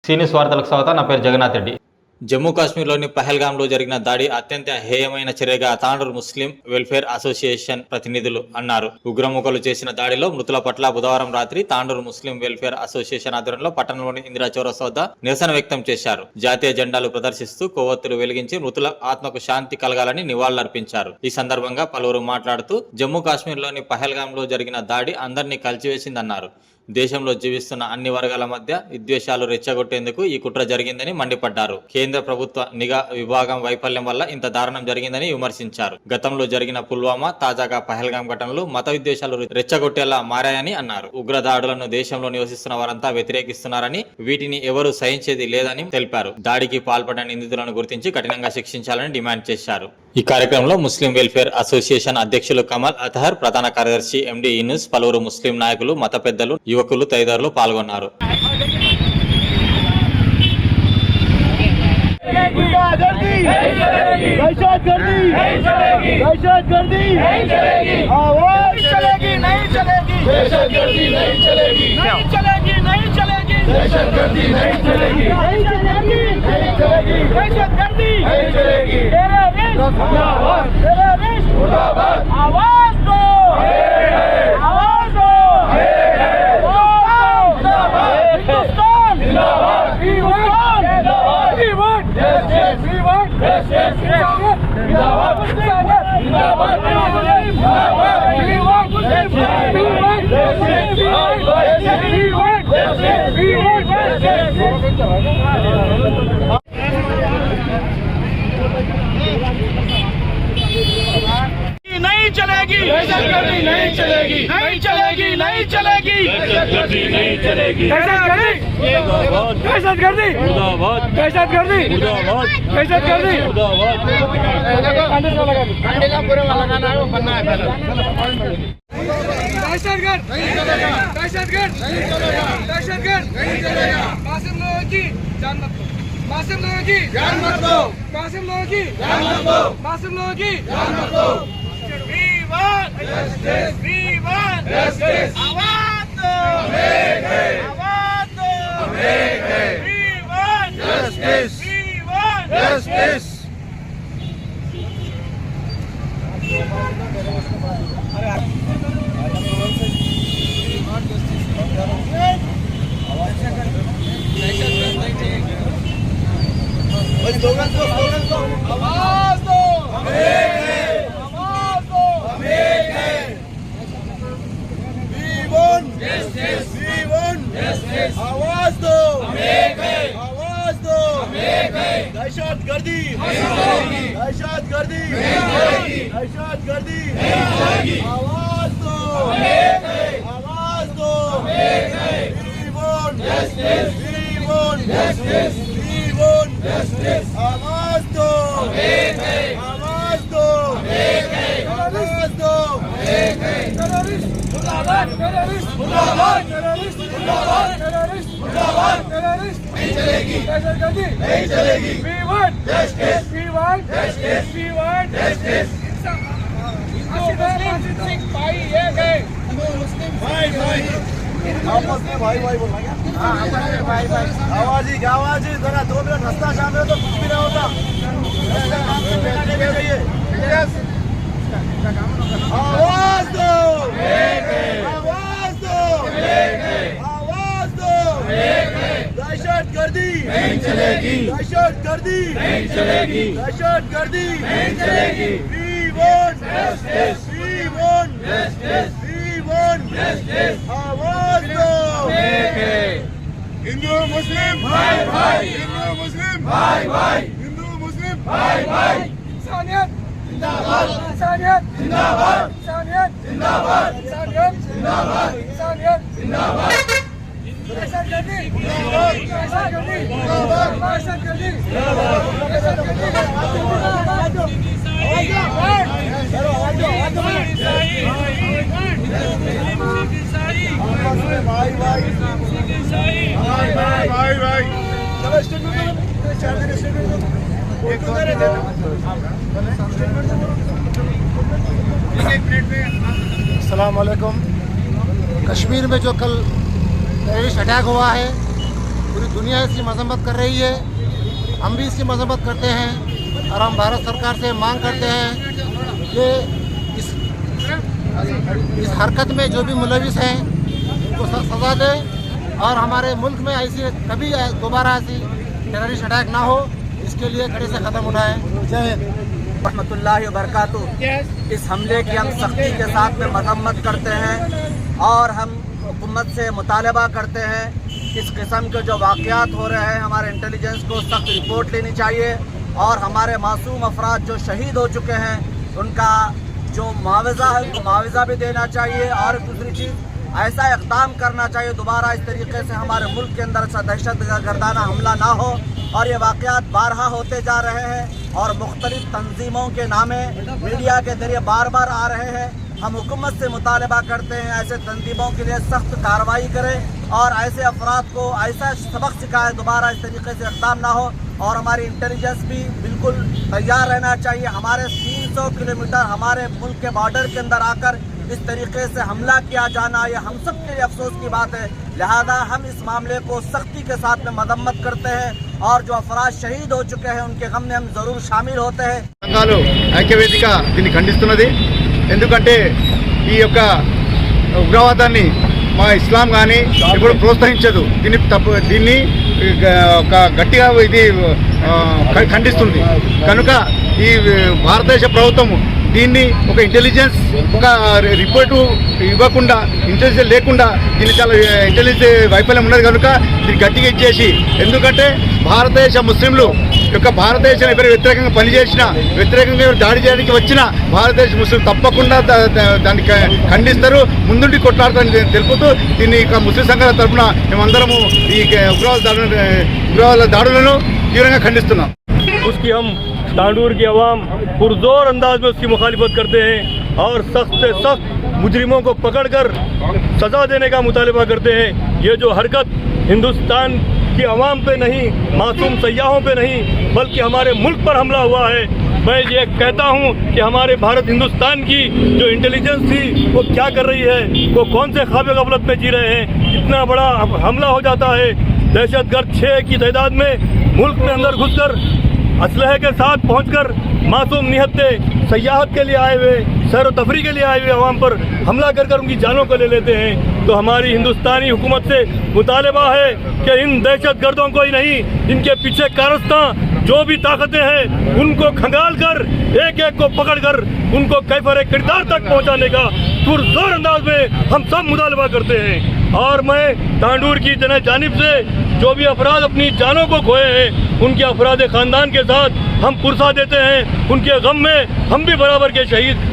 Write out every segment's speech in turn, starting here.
సీనియస్ వార్తలకు స్వాగతం. నా పేరు జగన్నాథ్ రెడ్డి. జమ్మూ కాశ్మీర్లోని పహల్గాంలో జరిగిన దాడి అత్యంత హేయమైన చర్యగా తాండూర్ ముస్లిం వెల్ఫేర్ అసోసియేషన్ ప్రతినిధులు అన్నారు. ఉగ్రముఖలు చేసిన దాడిలో మృతుల పట్ల బుధవారం రాత్రి తాండూర్ ముస్లిం వెల్ఫేర్ అసోసియేషన్ ఆధ్వర్యంలో పట్టణంలోని ఇందిరా చౌరస్తా వద్ద నిరసన వ్యక్తం చేశారు. జాతీయ జెండాలు ప్రదర్శిస్తూ కొవ్వొత్తులు వెలిగించి మృతుల ఆత్మకు శాంతి కలగాలని నివాళులర్పించారు. ఈ సందర్భంగా పలువురు మాట్లాడుతూ జమ్మూ కాశ్మీర్లోని పహల్గాంలో జరిగిన దాడి అందరినీ కలిచివేసిందన్నారు. దేశంలో జీవిస్తున్న అన్ని వర్గాల మధ్య విద్వేషాలు రెచ్చగొట్టేందుకు ఈ కుట్ర జరిగిందని మండిపడ్డారు. కేంద్ర ప్రభుత్వ నిఘా విభాగం వైఫల్యం వల్ల ఇంత దారుణం జరిగిందని విమర్శించారు. గతంలో జరిగిన పుల్వామా, తాజాగా పహల్గాం ఘటనలు మత విద్వేషాలు రెచ్చగొట్టేలా మారాయని అన్నారు. ఉగ్రదాడులను దేశంలో నివసిస్తున్న వారంతా వ్యతిరేకిస్తున్నారని, వీటిని ఎవరూ సహించేది లేదని తెలిపారు. దాడికి పాల్పడిన నిందితులను గుర్తించి కఠినంగా శిక్షించాలని డిమాండ్ చేశారు. ఈ కార్యక్రమంలో ముస్లిం వెల్ఫేర్ అసోసియేషన్ అధ్యక్షులు కమల్ అతహర్, ప్రధాన కార్యదర్శి ఎండి యూనుస్, పలువురు ముస్లిం నాయకులు, మత పెద్దలు, యువకులు తదితరులు పాల్గొన్నారు. नहीं चलेगी, नहीं चलेगी, नहीं चलेगी, नहीं चलेगी, नहीं चलेगी, दहशतगर्दी, दहशतगर्दी, दहशतगर्दी, दहशतगर्द, दहशतगर्द, मासूम लोगों की जान मत लो, मासूम लोगों की जान मत लो, मासूम लोगों की जान मत लो, मासूम लोगों की जान मत लो। We want justice. We want justice. आवाज़ दो. आवाज़ दो. We want justice. We want justice. आवाज़ दो. Justice. We want justice. आवाज दो. आवाज दो. दहशतगर्दी. दहशतगर्दी. दहशतगर्दी. आवाज दो. आवाज दो. We want justice. We want justice. We want justice. आवाज दो. आवाज दो. आवाज दो. मुर्दाबाद टेररिस्ट, मुर्दाबाद टेररिस्ट, मुर्दाबाद टेररिस्ट, मुर्दाबाद टेररिस्ट। नहीं चलेगी, दहशतगर्दी नहीं चलेगी। We want justice, we want justice, we want justice। मुस्लिम भाई एक है, मुस्लिम भाई भाई आपस में भाई भाई बोलना क्या? हाँ भाई भाई आवाज़ ही जरा 2 मिनट रास्ता शामिल है तो कुछ भी ना होता। आवाज दो, आवाज दो, आवाज दो। दहशतगर्दी नहीं चलेगी, दहशतगर्दी नहीं चलेगी, दहशतगर्दी नहीं चलेगी। We want justice, we want justice, we want justice। आवाज दो। हिंदू मुस्लिम भाई भाई, हिंदू मुस्लिम भाई भाई, हिंदू मुस्लिम भाई भाई। इंसानियत जिंदाबाद, इंसानियत जिंदाबाद, इंसानियत जिंदाबाद, इंसानियत जिंदाबाद, इंसानियत जिंदाबाद। दहशतगर्दी जिंदाबाद, दहशतगर्दी जिंदाबाद, दहशतगर्दी जिंदाबाद, दहशतगर्दी भाई भाई भाई भाई चलो स्टेटमेंट दो, 4 दिन स्टेटमेंट दो। अस्सलाम वालेकुम। कश्मीर में जो कल टेररिस्ट अटैक हुआ है पूरी दुनिया इसकी मजम्मत कर रही है, हम भी इसकी मजम्मत करते हैं और हम भारत सरकार से मांग करते हैं कि इस हरकत में जो भी मुलविस हैं उनको सज़ा दे और हमारे मुल्क में ऐसी कभी दोबारा ऐसी टेररिस्ट अटैक ना हो, इसके लिए कड़े से कदम उठाएं। जय हिंद। रहमतुल्लाहि व बरकातुहू। इस हमले की हम सख्ती के साथ में मरम्मत करते हैं और हम हुकूमत से मुतालबा करते हैं इस किस्म के जो वाक़यात हो रहे हैं हमारे इंटेलिजेंस को सख्त रिपोर्ट लेनी चाहिए और हमारे मासूम अफराद जो शहीद हो चुके हैं उनका जो मुआवजा है उनको मुआवजा भी देना चाहिए और दूसरी चीज़ ऐसा इक़दाम करना चाहिए दोबारा इस तरीके से हमारे मुल्क के अंदर ऐसा दहशत गर्दाना हमला ना हो। और ये वाक़यात बारहा होते जा रहे हैं और मुख्तलिफ तंजीमों के नामे मीडिया के जरिए बार बार आ रहे हैं। हम हुकूमत से मुतालबा करते हैं ऐसे तंजीमों के लिए सख्त कार्रवाई करें और ऐसे अफराद को ऐसा सबक सिखाए दोबारा इस तरीके से इक़दाम ना हो। और हमारी इंटेलिजेंस भी बिल्कुल तैयार रहना चाहिए। हमारे 300 किलोमीटर हमारे मुल्क के बॉर्डर के अंदर आकर इस तरीके से हमला किया जाना ये हम सब के लिए अफसोस की बात है। लिहाजा हम इस मामले को सख्ती के साथ में मरम्मत करते हैं और जो अफराद शहीद हो चुके हैं उनके गम में हम ज़रूर शामिल होते हैं। సంఘాలు ఐక్యవేదిక దీన్ని ఖండిస్తున్నది। ఎందుకంటే ఈ యొక్క ఉగ్రవాదాన్ని మా ఇస్లాం కానీ ఇప్పుడు ప్రోత్సహించదు, దీన్ని ఒక గట్టిగా ఇది ఖండిస్తుంది। కనుక ఈ భారతదేశ ప్రభుత్వము దీన్ని ఒక ఇంటెలిజెన్స్ ఒక రిపోర్టు ఇవ్వకుండా ఇంటెలిజెన్స్ లేకుండా దీన్ని చాలా ఇంటెలిజెన్స్ వైఫల్యం ఉన్నది కనుక దీన్ని గట్టిగా ఇచ్చేసి, ఎందుకంటే భారతదేశ ముస్లింలు యొక్క భారతదేశం ఎవరు వ్యతిరేకంగా పనిచేసిన వ్యతిరేకంగా దాడి చేయడానికి వచ్చిన భారతదేశ ముస్లిం తప్పకుండా దాన్ని ఖండిస్తారు, ముందుండి కొట్లాడతారని తెలుపుతూ దీన్ని ముస్లిం సంఘాల తరఫున మేమందరము ఈ ఉగ్రవాద దాడులను తీవ్రంగా ఖండిస్తున్నాం। उसकी हम तांडूर की आवाम पुरजोर अंदाज में उसकी मुखालिफत करते हैं और सख्त से सख्त मुजरिमों को पकड़कर सज़ा देने का मुतालबा करते हैं। ये जो हरकत हिंदुस्तान की आवाम पे नहीं, मासूम सयाहों पे नहीं, बल्कि हमारे मुल्क पर हमला हुआ है। मैं ये कहता हूँ कि हमारे भारत हिंदुस्तान की जो इंटेलिजेंस थी वो क्या कर रही है, वो कौन से ख्वाब गफलत में जी रहे हैं। इतना बड़ा हमला हो जाता है, दहशतगर्द 6 की तादाद में मुल्क में अंदर घुसकर असलहे के साथ पहुंचकर मासूम निहत्ते सयाहत के लिए आए हुए, सैर तफरी के लिए आए हुए अवाम पर हमला कर कर उनकी जानों को ले लेते हैं। तो हमारी हिंदुस्तानी हुकूमत से मुतालबा है कि इन दहशत गर्दों को ही नहीं, इनके पीछे कारस्तां जो भी ताकतें हैं उनको खंगाल कर एक एक को पकड़ कर उनको कैफर किरदार तक पहुँचाने का पुरजोर अंदाज में हम सब मुतालबा करते हैं। और मैं तांडूर की जानिब से जो भी अफराद अपनी जानों को खोए हैं उनके अफराद ख़ानदान के साथ हम पुरसा देते हैं। उनके गम में हम भी बराबर के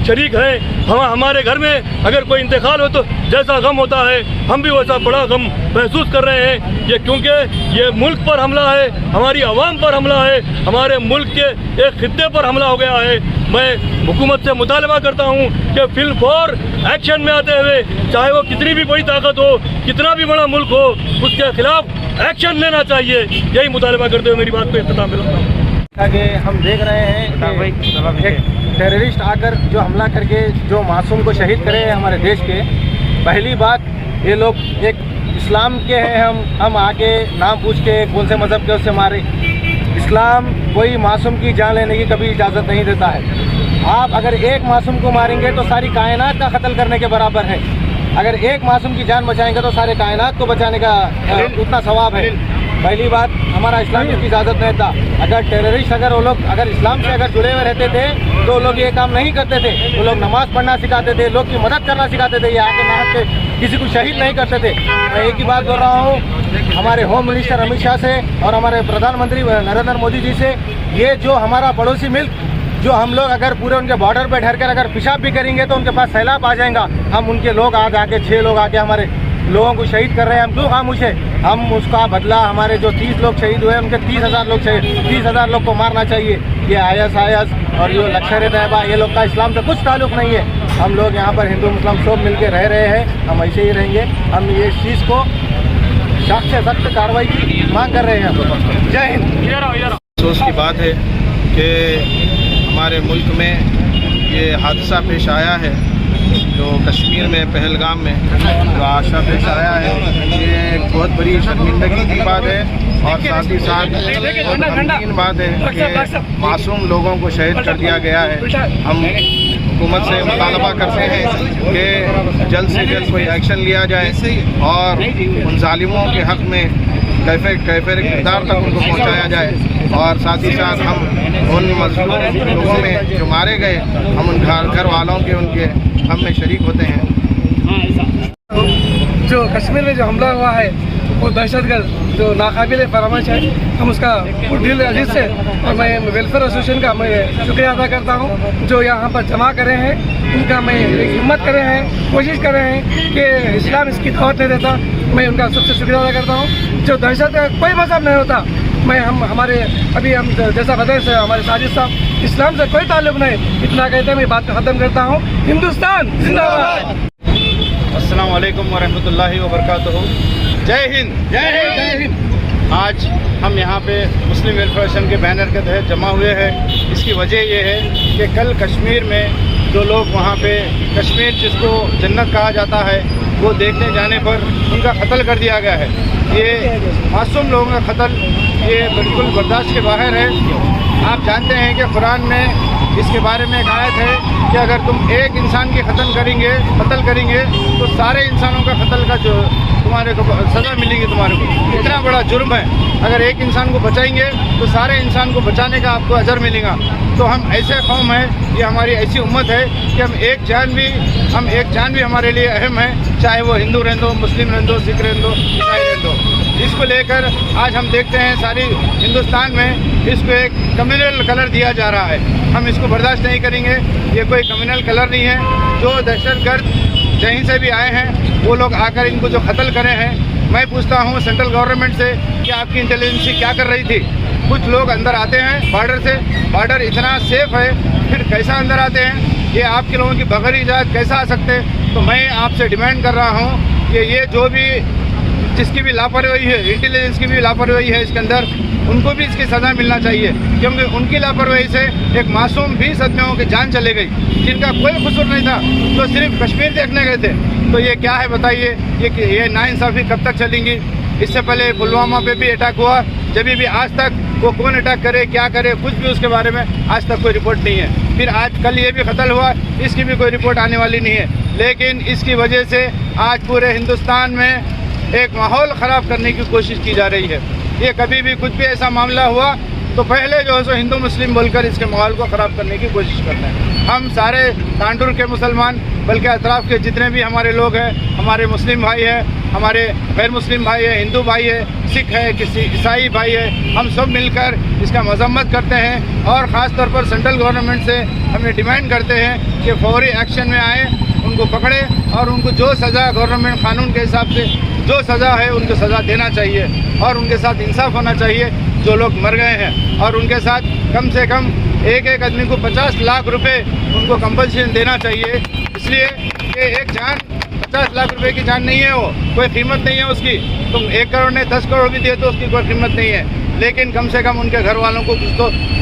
शरीक हैं। हमारे घर में अगर कोई इंतकाल हो तो जैसा गम होता है हम भी वैसा बड़ा गम महसूस कर रहे हैं। ये क्योंकि ये मुल्क पर हमला है, हमारी आवाम पर हमला है, हमारे मुल्क के एक खित्ते पर हमला हो गया है। मैं हुकूमत से मुतालबा करता हूँ कि फिल फौर एक्शन में आते हुए, चाहे वो कितनी भी बड़ी ताकत हो, कितना भी बड़ा मुल्क हो, उसके खिलाफ एक्शन लेना चाहिए। यही मुतालबा करते हुए मेरी बात को इख्तिताम में रखता हूँ। आगे हम देख रहे हैं कि एक टेररिस्ट आकर जो हमला करके जो मासूम को शहीद करे हैं हमारे देश के। पहली बात, ये लोग एक इस्लाम के हैं, हम आके नाम पूछ के कौन से मज़हब के उससे मारे। इस्लाम कोई मासूम की जान लेने की कभी इजाज़त नहीं देता है। आप अगर एक मासूम को मारेंगे तो सारी कायनात का कत्ल करने के बराबर है। अगर एक मासूम की जान बचाएंगे तो सारे कायनात को बचाने का उतना सवाब है। पहली बात, हमारा इस्लाम की इजाज़त नहीं था। अगर टेररिस्ट अगर वो लोग अगर इस्लाम से अगर जुड़े हुए रहते थे तो लोग ये काम नहीं करते थे। वो लोग नमाज़ पढ़ना सिखाते थे, लोग की मदद करना सिखाते थे, ये आके नाहक के किसी को शहीद नहीं करते थे। मैं एक ही बात बोल रहा हूँ हमारे होम मिनिस्टर अमित शाह से और हमारे प्रधानमंत्री नरेंद्र मोदी जी से, ये जो हमारा पड़ोसी मुल्क जो हम लोग अगर पूरे उनके बॉर्डर पे ठहर कर अगर पेशाब भी करेंगे तो उनके पास सैलाब आ जाएगा। हम उनके लोग आज आके 6 लोग आके हमारे लोगों को शहीद कर रहे हैं। हम क्यों खामोश है? हम उसका बदला, हमारे जो 30 लोग शहीद हुए उनके 30,000 लोग शहीद, 30,000 लोग को मारना चाहिए। ये IS और ये लश्कर तैयबा, ये लोग का इस्लाम से कुछ ताल्लुक़ नहीं है। हम लोग यहाँ पर हिंदू मुस्लिम सब मिल के रह रहे हैं, हम ऐसे ही रहेंगे। हम ये चीज़ को सख्त से सख्त कार्रवाई की मांग कर रहे हैं। जय हिंद। अफसोस की बात है कि हमारे मुल्क में ये हादसा पेश आया है। जो कश्मीर में पहलगाम में जो आशा पेश आया है, ये एक बहुत बड़ी शर्मिंदगी की बात है और साथ ही साथ बहुत गमगीन बात है कि मासूम लोगों को शहीद कर दिया गया है। हम हुकूमत से मुतालबा करते हैं कि जल्द से जल्द कोई एक्शन लिया जाए और उन जालिमों के हक़ में कैफियत इक़्तिदार तक उनको पहुँचाया जाए और साथ ही साथ हम उन मज़लूम लोगों में जो मारे गए, हम उन घर वालों के उनके हम में शरीक होते हैं। जो कश्मीर में जो हमला हुआ है वो दहशतगर्द जो नाकाबिल फरामश है, हम उसका दिल अजीज से और मैं वेलफेयर एसोसिएशन का मैं शुक्रिया अदा करता हूँ जो यहाँ पर जमा करे हैं, उनका मैं एक हिम्मत करे हैं, कोशिश कर रहे हैं कि इस्लाम इसकी दावत नहीं देता। मैं उनका सबसे शुक्रिया अदा करता हूँ। जो दहशत का कोई मजहब नहीं होता, मैं हमारे अभी हम जैसा बताए से हमारे साजिद साहब, इस्लाम से कोई ताल्लुक नहीं, इतना कहते हैं। मैं बात ख़त्म करता हूँ। हिंदुस्तान जिंदाबाद। अस्सलाम वालेकुम वरहमतुल्लाहि वबरकातुहू। जय हिंद, जय हिंद, जय हिंद। आज हम यहाँ पे मुस्लिम वेलफेयर एसोसिएशन के बैनर के तहत जमा हुए हैं। इसकी वजह ये है कि कल कश्मीर में जो लोग वहाँ पे कश्मीर जिसको जन्नत कहा जाता है वो देखने जाने पर उनका कत्ल कर दिया गया है। ये मासूम लोगों का कत्ल ये बिल्कुल बर्दाश्त के बाहर है। आप जानते हैं कि कुरान में इसके बारे में एक आयत है कि अगर तुम एक इंसान की कत्ल करेंगे तो सारे इंसानों का कत्ल का जो तुम्हारे को सज़ा मिलेगी। तुम्हारे को इतना बड़ा जुर्म है। अगर एक इंसान को बचाएंगे तो सारे इंसान को बचाने का आपको अजर मिलेगा। तो हम ऐसे कौम है, ये हमारी ऐसी उम्मत है कि हम एक जान भी हमारे लिए अहम है, चाहे वो हिंदू रहने दो, मुस्लिम रहने दो, सिख रहने दो, ईसाई रहने दो। इसको लेकर आज हम देखते हैं सारी हिंदुस्तान में इसको एक कम्युनल कलर दिया जा रहा है। हम इसको बर्दाश्त नहीं करेंगे। ये कोई कम्युनल कलर नहीं है। जो दहशतगर्द कहीं से भी आए हैं वो लोग आकर इनको जो कत्ल करे हैं, मैं पूछता हूँ सेंट्रल गवर्नमेंट से कि आपकी इंटेलिजेंसी क्या कर रही थी। कुछ लोग अंदर आते हैं बॉर्डर से, बॉर्डर इतना सेफ है, फिर कैसा अंदर आते हैं? ये आपके लोगों की बगैर इजाज़त कैसा आ सकते हैं? तो मैं आपसे डिमांड कर रहा हूँ कि ये जो भी जिसकी भी लापरवाही है, इंटेलिजेंस की भी लापरवाही है इसके अंदर, उनको भी इसकी सज़ा मिलना चाहिए, क्योंकि उनकी लापरवाही से एक मासूम 20 आदमियों की जान चले गई जिनका कोई कसूर नहीं था, तो सिर्फ कश्मीर देखने गए थे। तो ये क्या है बताइए? ये नाइंसाफ़ी कब तक चलेंगी? इससे पहले पुलवामा पे भी अटैक हुआ, जब भी आज तक वो कौन अटैक करे, क्या करे, कुछ भी उसके बारे में आज तक कोई रिपोर्ट नहीं है। फिर आज कल ये भी कत्ल हुआ, इसकी भी कोई रिपोर्ट आने वाली नहीं है। लेकिन इसकी वजह से आज पूरे हिंदुस्तान में एक माहौल ख़राब करने की कोशिश की जा रही है। ये कभी भी कुछ भी ऐसा मामला हुआ तो पहले जो है सो हिंदू मुस्लिम बोलकर इसके माहौल को ख़राब करने की कोशिश करते हैं। हम सारे तांडुर के मुसलमान, बल्कि अतराफ़ के जितने भी हमारे लोग हैं, हमारे मुस्लिम भाई हैं, हमारे गैर मुस्लिम भाई है, हिंदू भाई है, सिख है, किसी ईसाई भाई है, हम सब मिलकर इसका मजम्मत करते हैं और ख़ास तौर पर सेंट्रल गवर्नमेंट से हमें डिमांड करते हैं कि फौरी एक्शन में आए, उनको पकड़े और उनको जो सज़ा गवर्नमेंट कानून के हिसाब से जो सज़ा है उनको सज़ा देना चाहिए और उनके साथ इंसाफ होना चाहिए। जो लोग मर गए हैं और उनके साथ कम से कम एक आदमी को 50 लाख रुपए उनको कंपल्सेशन देना चाहिए, इसलिए कि एक जान 50 लाख रुपए की जान नहीं है, वो कोई कीमत नहीं है उसकी। तुम 1 करोड़ ने 10 करोड़ भी दिए तो उसकी कोई कीमत नहीं है, लेकिन कम से कम उनके घर वालों को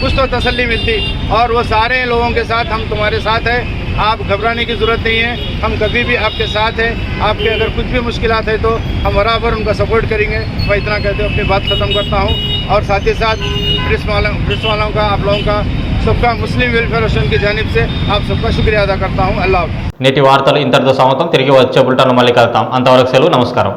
कुछ तो तसल्ली मिलती। और वो सारे लोगों के साथ हम तुम्हारे साथ हैं, आप घबराने की ज़रूरत नहीं है, हम कभी भी आपके साथ हैं। आपके अगर कुछ भी मुश्किलात है तो हम बराबर उनका सपोर्ट करेंगे। मैं इतना कहते हुए अपनी बात ख़त्म करता हूँ और साथ ही साथ प्रेस वालों का, आप लोगों का, सबका मुस्लिम वेलफेयर एसोसिएशन की जानिब से आप सबका शुक्रिया अदा करता हूँ। अल्लाह। నేటి వార్తలు ఇంతటితో సమాప్తం. తిరిగి వచ్చే బులెటిన్ మళ్ళీ కలుద్దాం. అంతవరకు సెలవు. నమస్కారం.